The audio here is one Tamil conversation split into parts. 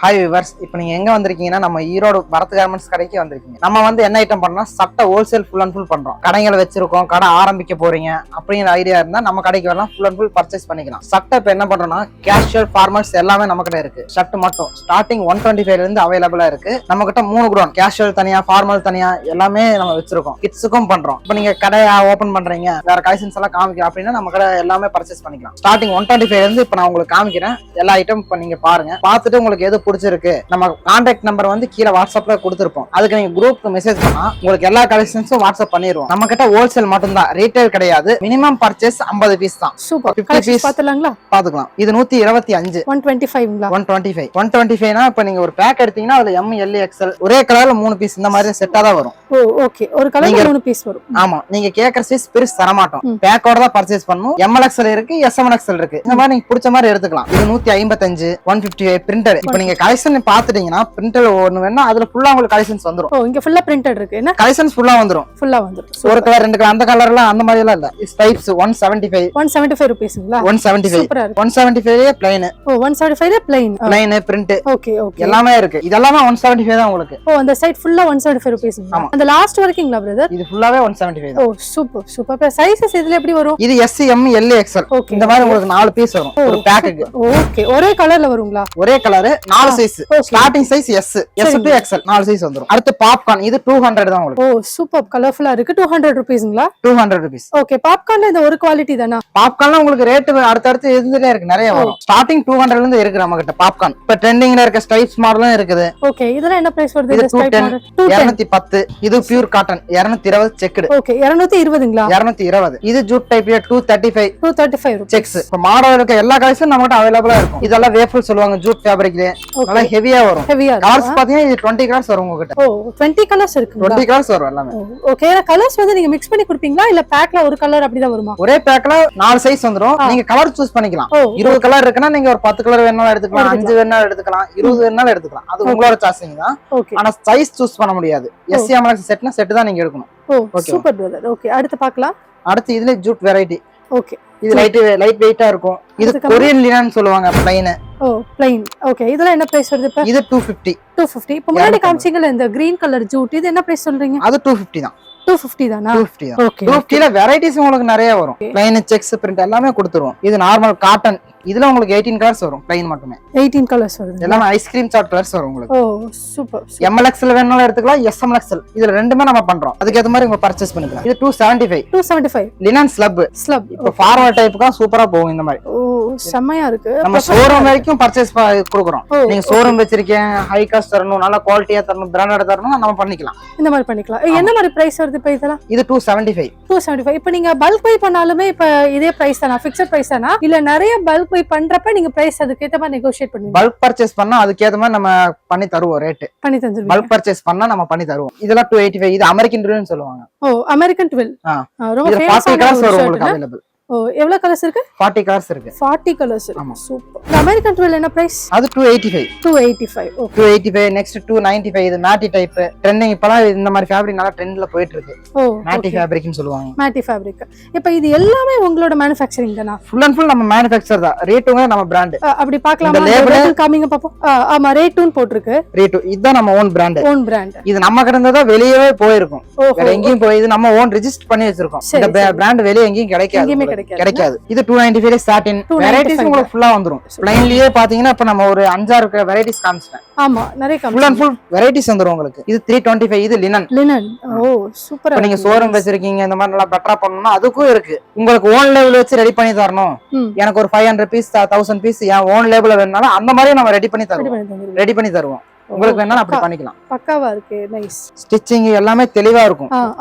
ஹாய் விவர்ஸ், இப்போ நீங்க எங்க வந்திருக்கீங்கன்னா நம்ம ஈரோடு பரத் கார்மெண்ட்ஸ் கடைக்கு வந்திருக்கீங்க. நம்ம வந்து என்ன ஐட்டம் பண்ணோம், சட்டை ஹோல்சேல் ஃபுல் அண்ட் ஃபுல் பண்றோம். கடைகளை வச்சிருக்கோம், கடை ஆரம்பிக்க போறீங்க அப்படிங்கிற ஐடியா இருந்தா நம்ம கடைக்கு வரலாம், ஃபுல் அண்ட் ஃபுல் பர்ச்சேஸ் பண்ணிக்கலாம். சட்டை இப்போ என்ன பண்றோம்னா கேஷுவல் ஃபார்மல்ஸ் எல்லாமே நம்ம கிட்ட இருக்கு. ஷர்ட் மட்டும் ஸ்டார்டிங் 125 இருந்து அவைலபிளா இருக்கு. நம்ம கிட்ட 3 குடோன், கேஷுவல் தனியா, ஃபார்மல் தனியா எல்லாமே நம்ம வச்சிருக்கோம். கிட்ஸுக்கும் பண்றோம். இப்போ நீங்க கடையை ஓபன் பண்றீங்க, வேற கலெக்ஷன்ஸ் எல்லாம் காமிக்கிறோம் அப்படின்னா நம்ம கடை எல்லாமே பர்ச்சேஸ் பண்ணிக்கலாம். ஸ்டார்டிங் 125 இருந்து இப்போ நான் உங்களுக்கு காமிக்கிறேன். எல்லா ஐட்டம் இப்போ நீங்க பாருங்க, பார்த்துட்டு உங்களுக்கு எது பிடிச்சிருக்கு நம்ம கான்டாக்ட் நம்பர் வந்து கீழே வாட்ஸ்அப்ல கொடுத்திருப்போம். அதுக்கு நீங்க குரூப்க்கு மெசேஜ் பண்ணா உங்களுக்கு எல்லா கலெக்ஷன்ஸும் வாட்ஸ்அப் பண்ணிடுவோம். நம்ம கிட்ட ஹோல்சேல் மட்டும் தான், ரீட்டைல் கிடையாது. மினிமம் பர்ச்சேஸ் 50 பீஸ் தான். சூப்பர். 50 பீஸ் பாத்துலாங்களா? பாத்துக்கலாம். இது 125 125ங்களா? 125 இப்போ நீங்க ஒரு பேக் எடுத்தீங்கன்னா அதுல M L XL ஒரே கலர்ல 3 பீஸ் இந்த மாதிரி செட்டா தான் வரும். ஓ ஓகே, ஒரு கலர்ல 3 பீஸ் வரும். ஆமா, நீங்க கேக்குற சைஸ் பெருசு தர மாட்டோம். பேக்கோட தான் பர்ச்சேஸ் பண்ணனும். ML XL இருக்கு, SM XL இருக்கு. இந்த மாதிரி நீங்க பிடிச்ச மாதிரி எடுத்துக்கலாம். இது 155 155 பிரிண்டட். இப்போ நீங்க கலெக்ஷன் பாத்துட்டீங்கன்னா பிரிண்டட் ஒன்னு வேணா அதுல ஃபுல்லா உங்களுக்கு கலெக்ஷன்ஸ் வந்துரும். ஓ, இங்க ஃபுல்லா பிரிண்டட் இருக்கு. என்ன கலெக்ஷன்ஸ் ஃபுல்லா வந்துரும். ஒரு கலர் ரெண்டு கலர் அந்த கலர்ல அந்த மாதிரி எல்லாம் இல்ல. ஸ்டைப்ஸ் 175 ரூபீஸ்ங்களா? 175 plain. ஓ 175 plain print. ஓகே ஓகே, எல்லாமே இருக்கு. இதெல்லாம் 175 தான் உங்களுக்கு. ஓ அந்த சைடு ஃபுல்லா 175 ரூபீஸ்ங்களா? அந்த லாஸ்ட் வரைக்கும்ங்களா பிரதர்? இது ஃபுல்லாவே 175 தான். ஓ சூப்பர் சூப்பர். அப்ப சைஸஸ் இதுல எப்படி வரும்? இது S M L XL இந்த மாதிரி உங்களுக்கு 4 பீஸ் வரும் ஒரு பேக்குக்கு. ஓகே, ஒரே கலர்ல வருங்களா? ஒரே colour 4 size. Starting size S to XL 4 size வந்துரும். அடுத்து பாப்கார்ன், இது 200 தான் உங்களுக்கு. ஓ சூப்பர், கலர்ஃபுல்லா இருக்கு. 200 ரூபீஸ்ங்களா? 200 ரூபீஸ். ஓகே, பாப்கார்ன்ல இந்த ஒரு குவாலிட்டி தானா? பாப்கார்ன்ல உங்களுக்கு ரேட் அடுத்து இருந்துட்டே இருக்கு, நிறைய வரும். ஸ்டார்டிங் 200 ல இருந்து இருக்கு நம்ம கிட்ட பாப்கார்ன். இப்ப ட்ரெண்டிங்ல இருக்க ஸ்டைப்ஸ் மாடலும் இருக்குது. ஓகே, இதெல்லாம் என்ன பிரைஸ் வருது? இது 210. இது பியூர் காட்டன் 220 செக்டு. ஓகே 220ங்களா? 220. இது ஜூட் டைப் 235 செக்ஸ். இப்ப மாடல் இருக்க எல்லா கலெக்ஷனும் நம்ம கிட்ட அவைலபிளா இருக்கும். இதெல்லாம் வேஃபல் சொல்லுவாங்க, ஜூட் ஃபேப்ரிக்ல நல்லா ஹெவியா வரும். கலர்ஸ் பாத்தீங்கன்னா இது 20 கலர்ஸ் வரும் உங்ககிட்ட. ஓ 20 கலர்ஸ் இருக்கு. 20 கலர்ஸ் வரும் எல்லாமே. ஓகே, கலர்ஸ் வந்து நீங்க மிக்ஸ் பண்ணி கொடுப்பீங்களா இல்ல பேக்ல ஒரு கலர் அப்படி தான் வருமா? ஒரே பேக்ல 4 சைஸ் வந்துரும். நீங்க கலர் சூஸ் பண்ணிக்கலாம். 20 கலர் இருக்குன்னா நீங்க ஒரு 10 கலர் வேணாலும் எடுத்துக்கலாம், 5 வேணாலும் எடுத்துக்கலாம், 20 வேணாலும் எடுத்துக்கலாம். அது உங்களோட சாய்ஸிங் தான். ஆனா சைஸ் சூஸ் பண்ண முடியாது. S M L செட்னா செட் தான் நீங்க எடுக்கணும். ஓ சூப்பர் பிரதர். ஓகே, அடுத்து பார்க்கலாம். அடுத்து இதுல ஜூட் வெரைட்டி. ஓகே, இது லைட் வெயிட்டா இருக்கும். இது கொரியன் லினன் சொல்லுவாங்க, பிளைன். ஓ பிளைன். ஓகே, இதெல்லாம் என்ன பிரைஸ் வருது இப்ப? இது 250. இப்போ முன்னாடி காமிச்சீங்கல இந்த கிரீன் கலர் ஜூட், இது என்ன பிரைஸ் சொல்றீங்க? அது 250 தான். 250 தானா? 250 தான். ஓகே, 250ல வெரைட்டிஸ் உங்களுக்கு நிறைய வரும். பிளைன், செக்ஸ், பிரிண்ட் எல்லாமே கொடுத்துருவோம். இது நார்மல் காட்டன். இதுல உங்களுக்கு 18 கலர்ஸ் வரும். பிளைன் மட்டுமே 18 கலர்ஸ் வருது. எல்லாமே ஐஸ்கிரீம் சாட் கலர்ஸ் வரும் உங்களுக்கு. ஓ சூப்பர். ML XL வேணாலும் எடுத்துக்கலாம், SM XL. இதுல ரெண்டுமே நம்ம பண்றோம். அதுக்கு ஏத்த மாதிரி உங்க பர்ச்சேஸ் பண்ணிக்கலாம். இது 275 லினன் ஸ்லப். இப்போ ஃபார்மல் டைப்புக்கு சூப்பரா போகும் இந்த மாதிரி. ஓ செமையா இருக்கு. நம்ம ஷோரூம் வரைக்கும் பர்ச்சேஸ் கொடுக்குறோம். நீங்க ஷோரூம் வச்சிருக்கீங்க, ஹை காஸ்ட் தரணும், நல்ல குவாலிட்டியா தரணும், பிராண்டட் தரணும், நம்ம பண்ணிக்கலாம். இந்த மாதிரி பண்ணிக்கலாம். என்ன மாதிரி பிரைஸ் வருது இப்ப இதெல்லாம்? இது 275. இப்போ நீங்க பல்க் பை பண்ணாலுமே இப்ப இதே பிரைஸ் தானா? ஃபிக்ஸட் பிரைஸ் தானா இல்ல நிறைய பல்க் பை பண்றப்ப நீங்க பிரைஸ் அதுக்கு ஏத்த மாதிரி நெகோஷியேட் பண்ணுவீங்க? பல்க் பர்ச்சேஸ் பண்ணா அதுக்கு ஏத்த மாதிரி நம்ம பண்ணி தருவோம். ரேட் பண்ணி தந்துருவோம். பல்க் பர்ச்சேஸ் பண்ணா நம்ம பண்ணி தருவோம். இதெல்லாம் 285. இது அமெரிக்கன் ட்வில் சொல்லுவாங்க. ஓ அமெரிக்கன் ட்வில். ரொம்ப ஃபேமஸ் கலர்ஸ் வரும் உங்களுக்கு அவேலபிள். ஓ எவ்வளவு கலர்ஸ் இருக்கு? 40 கலர்ஸ் இருக்கு. 40 கலர்ஸ் இருக்கு. சூப்பர். இந்த அமெரிக்கன் ட்வில் என்ன பிரைஸ்? அது 285. ஓகே 285. நெக்ஸ்ட் 295. இது மேட்டி டைப் ட்ரெண்டிங். இப்பலாம் இந்த மாதிரி ஃபேப்ரிக் நல்லா ட்ரெண்ட்ல போயிட்டு இருக்கு. ஓ மேட்டி ஃபேப்ரிக்னு சொல்லுவாங்க. Matte fabric. இப்போ இது எல்லாமே உங்களோட manufacturing தானா? ஃபுல் அண்ட் ஃபுல் நம்ம manufacturer தான். ரேட்டுங்க நம்ம பிராண்ட். அப்படி பார்க்கலாமா? லேபிள் காமிங்க பாப்போம். ஆமா, ரேட்டூன் போட்டுருக்கு. ரேட்டு இதுதான் நம்ம ஓன் பிராண்ட். இது நம்ம கிட்ட இருந்ததா வெளியவே போயிருக்கும். வேற எங்கேயும் போய் இது நம்ம ஓன் ரெஜிஸ்டர் பண்ணி வச்சிருக்கோம். இந்த பிராண்ட் வெளிய எங்கேயும் கிடைக்காது. இது 295 சாட்டின். வெரைட்டிஸ் உங்களுக்கு ஃபுல்லா வந்துரும். பிளைன்லயே பாத்தீங்கன்னா இப்ப நம்ம ஒரு 5-6 வெரைட்டிஸ் காமிச்சிட்டேன். ஆமா, நிறைய ஃபுல் அண்ட் ஃபுல் வெரைட்டிஸ் வந்துரும் உங்களுக்கு. இது 325. இது லினன். ஓ சூப்பர். இப்ப நீங்க ஷோரூம் வச்சிருக்கீங்க, இந்த மாதிரி நல்லா பெட்டரா பண்ணனும்னா அதுக்கும் இருக்கு. உங்களுக்கு ஓன் லேபிள் வச்சு ரெடி பண்ணி தரணும், எனக்கு ஒரு 500 பீஸ் 1000 பீஸ் என் ஓன் லேபிள் வேணும்னாலும் அந்த மாதிரி நம்ம ரெடி பண்ணி தருவோம். உங்களுக்கு வேணா அப்படி பண்ணிக்கலாம். பக்காவா இருக்கு. நைஸ். ஸ்டிச்சிங் எல்லாமே தெளிவா இருக்கும்.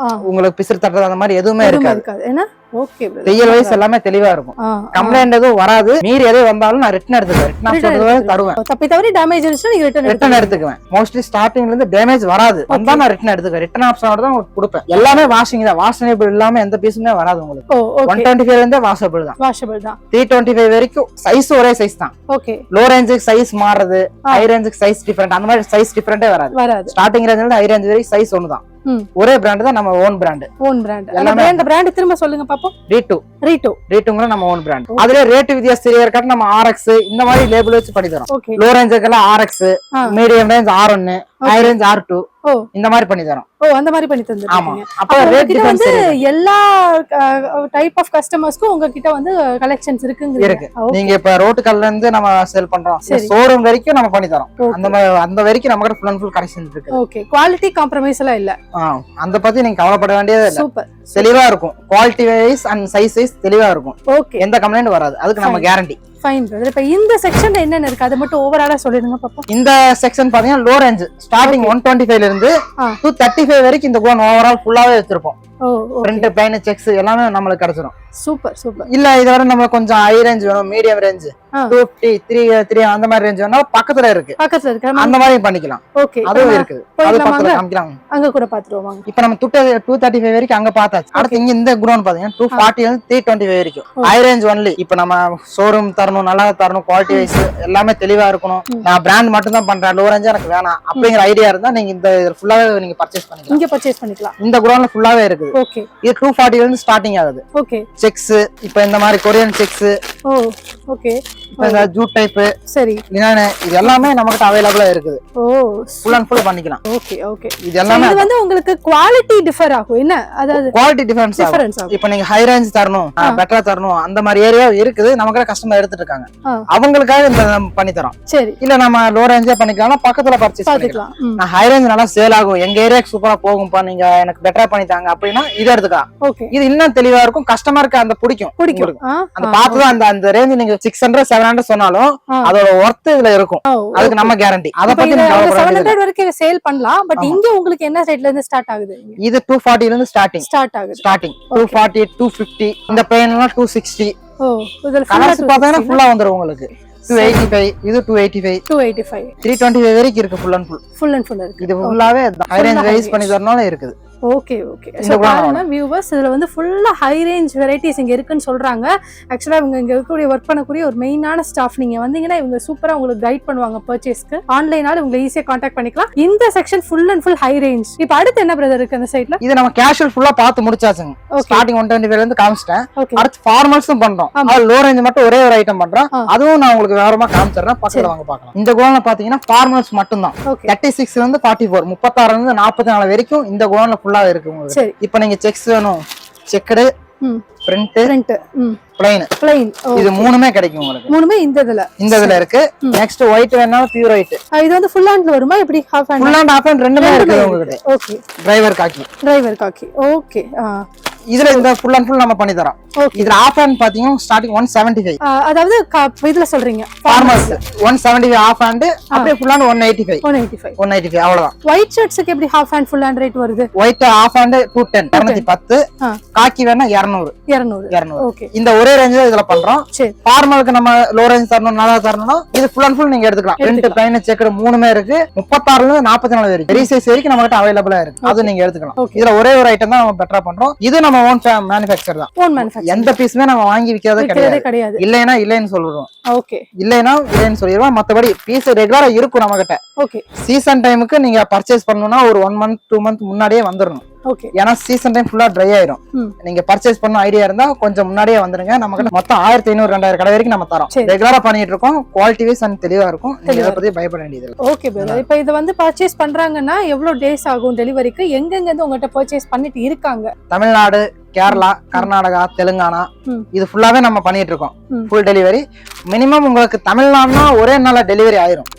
உங்களுக்கு பிசிறு தட்டுறது அந்த மாதிரி எதுவுமே இருக்காது. என்ன ஓகே தையல் வைஸ் எல்லாமே தெளிவா இருக்கும். கம்ப்ளைண்ட் எதுவும் வராது. மீறி எதுவும் வந்தாலும் நான் ரிட்டர்ன் எடுத்துக்குவேன். ரிட்டர்ன் தருவேன். தப்பி தவறி டேமேஜ் இருந்துச்சுன்னா நீங்க ரிட்டர்ன் எடுத்துக்குவேன். மோஸ்ட்லி ஸ்டார்டிங்ல இருந்து டேமேஜ் வராது. வந்தா நான் ரிட்டர்ன் எடுத்துக்குவேன். ரிட்டர்ன் ஆப்ஷனோட தான் உங்களுக்கு கொடுப்பேன். எல்லாமே வாஷிங் தான். வாஷனபிள் இல்லாம எந்த பீஸுமே வராது உங்களுக்கு. 125 இருந்தே வாஷபிள் தான். 325 வரைக்கும் சைஸ் ஒரே சைஸ் தான். ஓகே, லோ ரேஞ்சுக்கு சைஸ் மாறுது, ஹை ரேஞ்சுக்கு சைஸ் டிஃபரெண்ட். அந்த மாதிரி சைஸ் டிஃபரெண்டே வராது. ஸ்டார்டிங் ரேஞ்சில இருந்து ஹை ரேஞ்ச் வரைக்கும் சைஸ் ஒண்ணுதான். ஒரே பிராண்ட் தான், நம்ம ஓன் பிராண்ட். Own brand. அந்த பிராண்ட் திரும்ப சொல்லுங்க பாப்போம். ரீட்டோங்கற நம்ம ஓன் பிராண்ட். அதுல ரேட் வித்தியாசம் சரியா இருக்காட்டு நம்ம RX இந்த மாதிரி லேபிள் வச்சு பண்ணி தரோம். லோ ரேஞ்சுக்கெல்லாம் RX, medium range R1, high range R2 இந்த மாதிரி பண்ணி தரோம். அந்த மாதிரி பண்ணி தந்துருக்கீங்க. ஆமா. அப்ப ரேட் டிஃபரன்ஸ் எல்லா டைப் ஆஃப் கஸ்டமர்ஸ்க்கும் உங்ககிட்ட வந்து கலெக்ஷன்ஸ் இருக்கு. நீங்க இப்ப ரோட் கல்ல இருந்து நம்ம சேல் பண்றோம், ஷோரூம் வரைக்கும் நம்ம பண்ணி தரோம். அந்த வரைக்கும் நம்ம கிட்ட ஃபுல் அண்ட் ஃபுல் கலெக்ஷன் இருக்கு. ஓகே. குவாலிட்டி காம்ப்ரமைஸ் எல்லாம் இல்ல. அந்த பத்தி நீங்க கவலைப்பட வேண்டியதே இல்ல. சூப்பர். தெளிவா இருக்கும். Quality wise and size wise தெளிவா இருக்கும். ஓகே. எந்த கம்ப்ளைண்ட் வராது. அதுக்கு நம்ம கேரண்டி. Fine brother. இப்ப இந்த செக்ஷன்ல என்னென்ன இருக்கு அது மட்டும் ஓவராலா சொல்லிடுங்க பாப்போம். இந்த செக்ஷன் பாத்தீங்கன்னா லோ ரேஞ்ச் ஸ்டார்டிங் 125 ல இருந்து 235 வரைக்கும் இந்த கோன் ஓவரால் ஃபுல்லாவே வச்சிருப்போம். பிரிண்ட், பிளைன், செக்ஸ் எல்லாமே நமக்கு கிடைச்சிரும். Super super. இல்ல இதுவரை நம்ம கொஞ்சம் ஹை ரேஞ்ச் வேணும், மீடியம் ரேஞ்ச் 250, 3 அந்த மாதிரி ரேஞ்ச் வேணா பக்கத்துல இருக்கு அந்த மாதிரி பண்ணிக்கலாம். ஓகே. அதுவும் இருக்கு. அது பக்கத்துல காமிக்கலாம். அங்க கூட பாத்துருவோம். இப்போ நம்ம 235 வரைக்கும் அங்க பார்த்தாச்சு. அடுத்து இங்க இந்த குடோன் பாத்தீங்கன்னா 240 ல இருந்து 325 வரைக்கும் ஹை ரேஞ்ச் ஒன்லி. இப்போ நம்ம ஷோரூம் தரணும், நல்லா தரணும், குவாலிட்டி வைஸ் எல்லாமே தெளிவா இருக்கணும், நான் பிராண்ட் மட்டும் தான் பண்றேன், லோ ரேஞ்ச் எனக்கு வேணாம் அப்படிங்கிற ஐடியா இருந்தா நீங்க இந்த ஃபுல்லாவே நீங்க பர்ச்சேஸ் பண்ணிக்கலாம். இங்க பர்ச்சேஸ் பண்ணிக்கலாம். இந்த குடோன்ல ஃபுல்லாவே இருக்கு. ஓகே. இது 240 ல இருந்து ஸ்டார்டிங் ஆகுது. ஓகே. செக்ஸ் இப்போ இந்த மாதிரி கொரியன் செக்ஸ், ஓகே, இப்போ இந்த ஜூட் டைப், சரி, லினன், இது எல்லாமே நமக்கு அவேலபிளா இருக்குது. ஃபுல் அண்ட் ஃபுல் பண்ணிக்கலாம். Okay okay. இது எல்லாமே இது வந்து உங்களுக்கு குவாலிட்டி டிஃபர் ஆகும். என்ன அதாவது குவாலிட்டி டிஃபரன்ஸ் ஆகும். இப்போ நீங்க ஹை ரேஞ்ச் தரணும், பெட்டரா தரணும் அந்த மாதிரி ஏரியா இருக்குது. நமக்கு கஸ்டமர் எடுத்துட்டு இருக்காங்க, அவங்களுக்காக இந்த பண்ணி தரோம். சரி. இல்ல நம்ம லோ ரேஞ்சே பண்ணிக்கலாம், பக்கத்துல பர்ச்சேஸ் பண்ணிக்கலாம். நான் ஹை ரேஞ்ச் நல்லா சேல் ஆகும், எங்க ஏரியாக்கு சூப்பரா போகும்பா, நீங்க எனக்கு பெட்டரா பண்ணி தாங்க அப்படின்னா இதை எடுத்துக்கலாம். இது இன்னும் தெளிவா இருக்கும், கஸ்டமருக்கு அந்த பிடிக்கும். அந்த பார்த்துதான் அந்த ரேஞ்ச் நீங்க 600 700 சொன்னாலும் அதோட ஒர்த் இதுல இருக்கும். அதுக்கு நம்ம கேரண்டி. அத பத்தி நீங்க 700 வரைக்கும் சேல் பண்ணலாம். பட் இங்க உங்களுக்கு என்ன ரேட்ல இருந்து ஸ்டார்ட் ஆகுது? இது 240 ல இருந்து ஸ்டார்ட் ஆகுது. 240, 250, இந்த பிளேன் எல்லாம் 260. இதுல கலர்ஸ் பார்த்தா ஃபுல்லா வந்துரும் உங்களுக்கு. 285, இது 285, 325 வரைக்கும் இருக்கு. ஃபுல் அண்ட் ஃபுல் இருக்கு. இது ஃபுல்லாவே ஹை ரேஞ்ச் வைஸ் பண்ணி தரனால இருக்குது. Okay okay. சோ பாருங்க வியூவர்ஸ், இதுல வந்து ஃபுல்லா ஹை ரேஞ்ச் வெரைட்டிஸ் இங்க இருக்குன்னு சொல்றாங்க. ஆக்சுவலா இவங்க இங்க இருக்கக்கூடிய ஒர்க் பண்ணக்கூடிய ஒரு மெயினான ஸ்டாஃப். நீங்க வந்தீங்கன்னா இவங்க சூப்பரா உங்களுக்கு கைட் பண்ணுவாங்க பர்ச்சேஸ்க்கு. ஆன்லைனால உங்களை ஈஸியா கான்டாக்ட் பண்ணிக்கலாம். இந்த section full and full high range. இப்போ அடுத்து என்ன பிரதர் இருக்கு அந்த சைடுல? இது நம்ம கேஷுவல் ஃபுல்லா பார்த்து முடிச்சாச்சுங்க. ஸ்டார்டிங் 125 ல இருந்து காமிச்சிட்டேன். அடுத்து ஃபார்மல்ஸும் பண்றோம். அது லோ ரேஞ்ச் மட்டும் ஒரே ஒரு ஐட்டம் பண்றோம். அதுவும் நான் உங்களுக்கு வேறமா காமிச்சறேன், பக்கத்துல வாங்க பார்க்கலாம். இந்த கோல்ல பாத்தீங்கன்னா ஃபார்மல்ஸ் மட்டும் தான். 36 ல இருந்து 44, 36 ல இருந்து 44 வரைக்கும் இந்த கோல்ல ஃபுல்லா இருக்கு உங்களுக்கு. இப்போ நீங்க செக்ஸ் வேணும், செக்கடு, பிரிண்ட், பிளைன், இது மூணுமே கிடைக்கும் உங்களுக்கு. மூணுமே இந்த இதுல இருக்கு. நெக்ஸ்ட் ஒயிட் வேணாலும் பியூர் ஒயிட். இது வந்து ஃபுல் ஹேண்ட்ல வருமா? எப்படி half hand? Full hand half hand ரெண்டுமே இருக்கு உங்களுக்கு. ஓகே. டிரைவர் காக்கி. ஓகே. இதுல இந்த ஃபுல் அண்ட் ஃபுல் நம்ம பண்ணி தரோம். இதுல ஆஃப் ஹேண்ட் பாத்தீங்கன்னா ஸ்டார்டிங் 175. அதாவது இதுல சொல்றீங்க ஃபார்மல்ஸ் 175 ஆஃப் ஹேண்ட், அப்படியே ஃபுல் ஹேண்ட் 185 அவ்வளவுதான். ஒயிட் ஷர்ட்ஸ்க்கு எப்படி half hand full hand rate வருது? ஒயிட் ஆஃப் ஹேண்ட் 210, காக்கி வேணா 200. ஓகே. இந்த ஒரே ரேஞ்ச் இதுல பண்றோம். ஃபார்மலுக்கு நம்ம லோ ரேஞ்ச் தரணும், நல்லா தரணும், இது ஃபுல் அண்ட் ஃபுல் நீங்க எடுத்துக்கலாம். பிரிண்ட், பிளைன், செக்கர் மூணுமே இருக்கு. 36 ல இருந்து 44 வரைக்கும் பெரிய சைஸ் வரைக்கும் நம்ம கிட்ட அவைலபிளா இருக்கு. அது நீங்க எடுத்துக்கலாம். இதுல ஒரே ஒரு ஐட்டம் தான் நம்ம பெட்டரா பண்றோம். இது நம்ம ஓன் மேனுஃபேக்சர் தான். எந்த பீஸுமே நம்ம வாங்கி விக்கிறதே கிடையாது. இல்லைனா இல்லைன்னு சொல்றோம். ஓகே. இல்லைனா இல்லைன்னு சொல்லிடுவோம். மத்தபடி பீஸ் ரெகுலரா இருக்கும் நம்ம கிட்ட. ஓகே. சீசன் டைமுக்கு நீங்க பர்ச்சேஸ் பண்ணனும்னா ஒரு 1 month 2 month முன்னாடியே வந்துறணும். ஓகே. ஏன்னா சீசன் டைம் ஃபுல்லா ட்ரை ஆயிரும். நீங்க பர்ச்சேஸ் பண்ண ஐடியா இருந்தா கொஞ்சம் முன்னாடியே வந்துருங்க. நம்ம கிட்ட மொத்தம் 1500 2000 கடை வரைக்கும் நம்ம தரோம். ரெகுலரா பண்ணிட்டு இருக்கோம். குவாலிட்டி வைஸ் அண்ட் தெளிவா இருக்கும். நீங்க இத பத்தி பயப்பட வேண்டியது இல்ல. Okay brother. இப்போ இத வந்து பர்ச்சேஸ் பண்றாங்கன்னா எவ்வளவு டேஸ் ஆகும் டெலிவரிக்கு? எங்க இருந்து உங்ககிட்ட பர்ச்சேஸ் பண்ணிட்டு இருக்காங்க? தமிழ்நாடு, கேரளா, கர்நாடகா, தெலுங்கானா, இது ஃபுல்லாவே நம்ம பண்ணிட்டு இருக்கோம். Full delivery. மினிமம் உங்களுக்கு தமிழ்நாடுனா ஒரே நாள்ல டெலிவரி ஆயிரும்.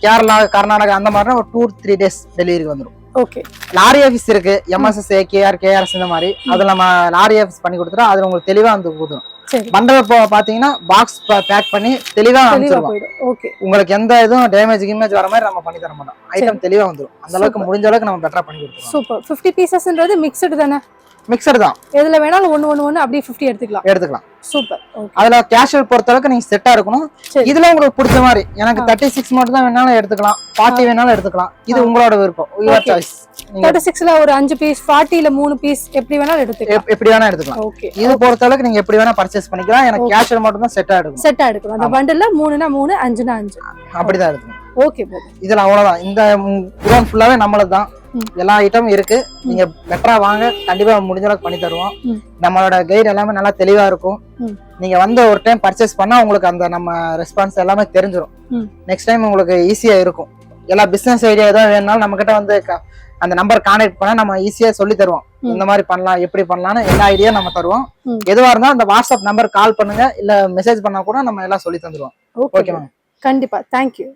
கேரளா, கர்நாடகா அந்த மாதிரி ஒரு 2-3 days டெலிவரி வந்துரும். ஓகே. லாரி ஆபீஸ் இருக்கு, MSS, KR, KRS இந்த மாதிரி. அதுல நம்ம லாரி ஆபீஸ் பண்ணி கொடுத்துறோம். அதுல உங்களுக்கு தெளிவா வந்து கொடுத்துரும். மண்டப பாத்தீங்கன்னா பாக்ஸ் பேக் பண்ணி தெளிவா அனுப்பிச்சிருவோம். ஓகே. உங்களுக்கு எந்த இதுவும் டேமேஜ் இமேஜ் வர மாதிரி நம்ம பண்ணி தர மாட்டோம். ஐட்டம் தெளிவா வந்துரும். அந்த அளவுக்கு முடிஞ்ச அளவுக்கு நம்ம பெட்டரா பண்ணி கொடுத்துருவோம். சூப்பர். 50 பீசஸ்ன்றது மிக்ஸ்டு தானே? மிக்சர் தான். எதுல வேணாலும் ஒன்னு அப்படியே 50 எடுத்துக்கலாம். சூப்பர். அதுல கேஷுவல் பொறுத்த அளவுக்கு நீங்க செட்டா இருக்கணும். இதுல உங்களுக்கு பிடிச்ச மாதிரி எனக்கு 36 மட்டும் தான் வேணாலும் எடுத்துக்கலாம், 40 வேணாலும் எடுத்துக்கலாம். இது உங்களோட விருப்பம், யுவர் சாய்ஸ். 36ல ஒரு 5 பீஸ், 40ல 3 பீஸ் எப்படி வேணாலும் எடுத்துக்கலாம். எப்படி வேணா எடுத்துக்கலாம். ஓகே. இது பொறுத்த அளவுக்கு நீங்க எப்படி வேணா பர்ச்சேஸ் பண்ணிக்கலாம். எனக்கு கேஷுவல் மட்டும் தான் செட்டா எடுக்கணும். அந்த பண்டல்ல 3னா 3, 5னா 5 அப்படிதான் எடுக்கணும். Okay brother. இதுல அவ்வளவுதான். இந்த குடோன் ஃபுல்லாவே நம்மளது தான். எல்லா ஐட்டமும் இருக்கு. நீங்க பெட்டரா வாங்க, கண்டிப்பா முடிஞ்ச அளவுக்கு பண்ணி தருவோம். நம்மளோட கைடு எல்லாமே நல்லா தெளிவா இருக்கும். நீங்க வந்து ஒரு டைம் பர்ச்சேஸ் பண்ணா உங்களுக்கு அந்த நம்ம ரெஸ்பான்ஸ் எல்லாமே தெரிஞ்சிடும். நெக்ஸ்ட் டைம் உங்களுக்கு ஈஸியா இருக்கும். எல்லா பிசினஸ் ஐடியா ஏதாவது வேணும்னாலும் நம்ம கிட்ட வந்து அந்த நம்பர் கான்டாக்ட் பண்ணா நம்ம ஈஸியா சொல்லி தருவோம். இந்த மாதிரி பண்ணலாம், எப்படி பண்ணலாம்னு எல்லா ஐடியா நம்ம தருவோம். எதுவா இருந்தாலும் அந்த வாட்ஸ்அப் நம்பர் கால் பண்ணுங்க, இல்ல மெசேஜ் பண்ணா கூட நம்ம எல்லாம் சொல்லி தந்துருவோம். Okay ma'am. கண்டிப்பா. தேங்க்யூ.